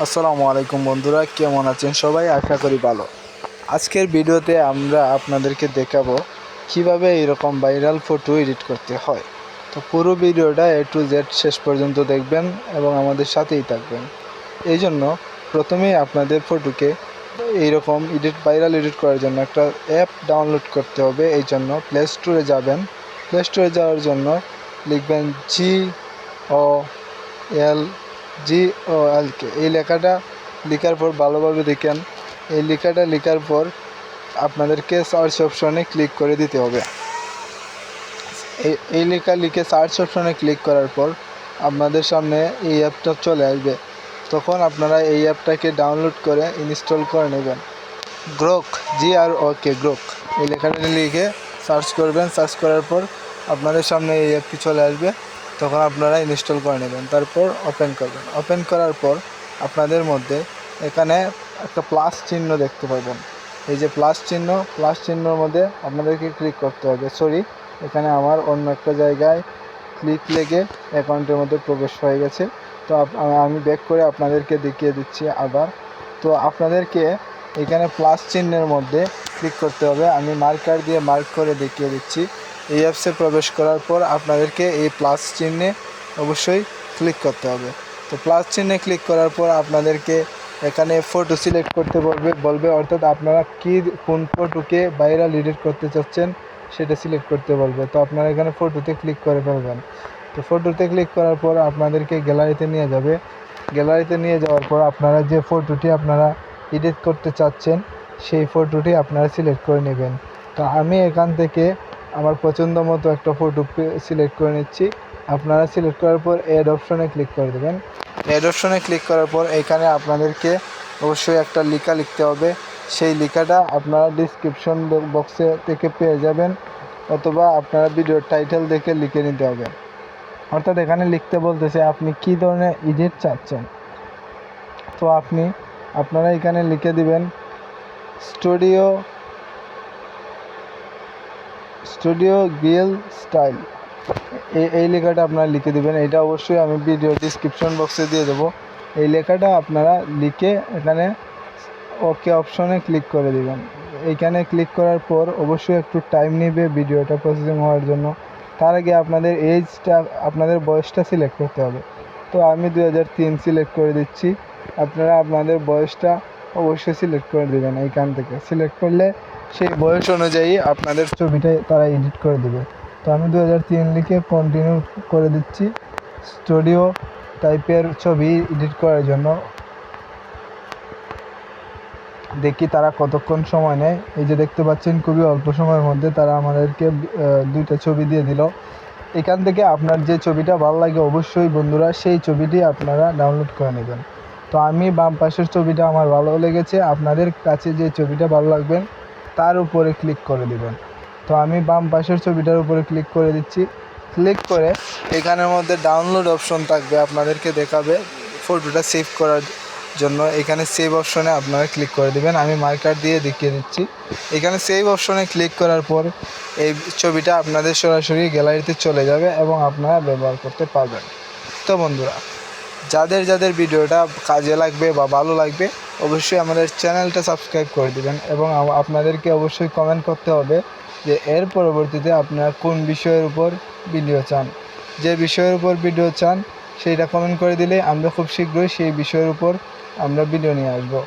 আসসালামু আলাইকুম বন্ধুরা, কেমন আছেন সবাই? আশা করি ভালো। আজকের ভিডিওতে আমরা আপনাদেরকে দেখাবো কিভাবে এরকম ভাইরাল ফটো এডিট করতে হয়। তো পুরো ভিডিওটা A to Z শেষ পর্যন্ত দেখবেন এবং আমাদের সাথেই থাকবেন। এই জন্য প্রথমেই আপনাদের ফটোকে এইরকম ভাইরাল এডিট করার জন্য একটা অ্যাপ ডাউনলোড করতে হবে। এই জন্য প্লে স্টোরে যাবেন। প্লে স্টোরে যাওয়ার জন্য লিখবেন GOLGOLK, এই লেখাটা লেখার পর ভালোভাবে দেখেন। এই লেখাটা লেখার পর আপনাদেরকে সার্চ অপশনে ক্লিক করে দিতে হবে। এই লেখা লিখে সার্চ অপশনে ক্লিক করার পর আপনাদের সামনে এই অ্যাপটা চলে আসবে। তখন আপনারা এই অ্যাপটাকে ডাউনলোড করে ইনস্টল করে নেবেন। গ্রোক, GROK, গ্রোক, এই লেখাটা লিখে সার্চ করবেন। সার্চ করার পর আপনাদের সামনে এই অ্যাপটি চলে আসবে। তখন আপনারা ইনস্টল করে নেবেন। তারপর ওপেন করবেন। ওপেন করার পর আপনাদের মধ্যে এখানে একটা প্লাস চিহ্ন দেখতে পাবেন। এই যে প্লাস চিহ্নর মধ্যে আপনাদেরকে ক্লিক করতে হবে। এখানে আমার অন্য একটা জায়গায় ক্লিক লেগে অ্যাকাউন্টের মধ্যে প্রবেশ হয়ে গেছে। তো আমি ব্যাক করে আপনাদেরকে দেখিয়ে দিচ্ছি আবার। তো আপনাদেরকে এখানে প্লাস চিহ্নের মধ্যে ক্লিক করতে হবে। আমি মার্কার দিয়ে মার্ক করে দেখিয়ে দিচ্ছি। এই অ্যাপসে প্রবেশ করার পর আপনাদেরকে এই প্লাস চিহ্নে অবশ্যই ক্লিক করতে হবে। তো প্লাস চিহ্নে ক্লিক করার পর আপনাদেরকে এখানে ফটো সিলেক্ট করতে বলবে, অর্থাৎ আপনারা কোন ফটোকে ভাইরাল এডিট করতে চাচ্ছেন সেটা সিলেক্ট করতে বলবে। তো আপনারা এখানে ফটোতে ক্লিক করে ফেলবেন। তো ফটোতে ক্লিক করার পর আপনাদেরকে গ্যালারিতে নিয়ে যাবে। গ্যালারিতে নিয়ে যাওয়ার পর আপনারা যে ফটোটি আপনারা এডিট করতে চাচ্ছেন সেই ফটোটি আপনারা সিলেক্ট করে নেবেন। তো আমি এখান থেকে আমার পছন্দ মতো একটা ফটো সিলেক্ট করে নিচ্ছি। আপনারা সিলেক্ট করার পর অ্যাড অপশনে ক্লিক করে দেবেন। অ্যাড অপশনে ক্লিক করার পর এখানে আপনাদেরকে অবশ্যই একটা লেখা লিখতে হবে। সেই লেখাটা আপনারা ডিসক্রিপশন বক্সে থেকে পেয়ে যাবেন, অথবা আপনারা ভিডিওর টাইটেল দেখে লিখে নিতে হবে। অর্থাৎ এখানে লিখতে বলতেছে আপনি কী ধরনের এডিট চাচ্ছেন। তো আপনারা এখানে লিখে দিবেন স্টুডিও গিল স্টাইল, এই লেখাটা আপনারা লিখে দেবেন। এটা অবশ্যই আমি ভিডিও ডিসক্রিপশন বক্সে দিয়ে দেবো। এই লেখাটা আপনারা লিখে এখানে ওকে অপশনে ক্লিক করে দেবেন। এইখানে ক্লিক করার পর অবশ্যই একটু টাইম নেবে ভিডিওটা প্রসেসিং হওয়ার জন্য। তার আগে আপনাদের বয়সটা সিলেক্ট করতে হবে। তো আমি 2003 সিলেক্ট করে দিচ্ছি। আপনারা আপনাদের বয়সটা অবশ্যই সিলেক্ট করে দেবেন। এইখান থেকে সিলেক্ট করলে সেই বয়স অনুযায়ী আপনাদের ছবিটা তারা এডিট করে দেবে। তো আমি 2003 লিখে কন্টিনিউ করে দিচ্ছি। স্টুডিও টাইপের ছবি এডিট করার জন্য দেখি তারা কতক্ষণ সময় নেয়। এই যে দেখতে পাচ্ছেন খুবই অল্প সময়ের মধ্যে তারা আমাদেরকে 2টা ছবি দিয়ে দিল। এখান থেকে আপনার যে ছবিটা ভালো লাগে অবশ্যই বন্ধুরা সেই ছবিটি আপনারা ডাউনলোড করে নেবেন। তো আমি বাম পাশের ছবিটা আমার ভালো লেগেছে। আপনাদের কাছে যে ছবিটা ভালো লাগবেন তার উপরে ক্লিক করে দিবেন। তো আমি বাম পাশের ছবিটার উপরে ক্লিক করে দিচ্ছি। ক্লিক করে এখানের মধ্যে ডাউনলোড অপশন থাকবে, আপনাদেরকে দেখাবে ফটোটা সেভ করার জন্য। এখানে সেভ অপশনে আপনারা ক্লিক করে দেবেন। আমি মার্কার দিয়ে দেখিয়ে দিচ্ছি। এখানে সেভ অপশনে ক্লিক করার পর এই ছবিটা আপনাদের সরাসরি গ্যালারিতে চলে যাবে এবং আপনারা ব্যবহার করতে পারবেন। তো বন্ধুরা, যাদের ভিডিওটা কাজে লাগবে বা ভালো লাগবে অবশ্যই আমাদের চ্যানেলটা সাবস্ক্রাইব করে দেবেন এবং আপনাদেরকে অবশ্যই কমেন্ট করতে হবে যে এর পরবর্তীতে আপনারা কোন বিষয়ের উপর ভিডিও চান। যে বিষয়ের উপর ভিডিও চান সেইটা কমেন্ট করে দিলে আমরা খুব শীঘ্রই সেই বিষয়ের উপর আমরা ভিডিও নিয়ে আসবো।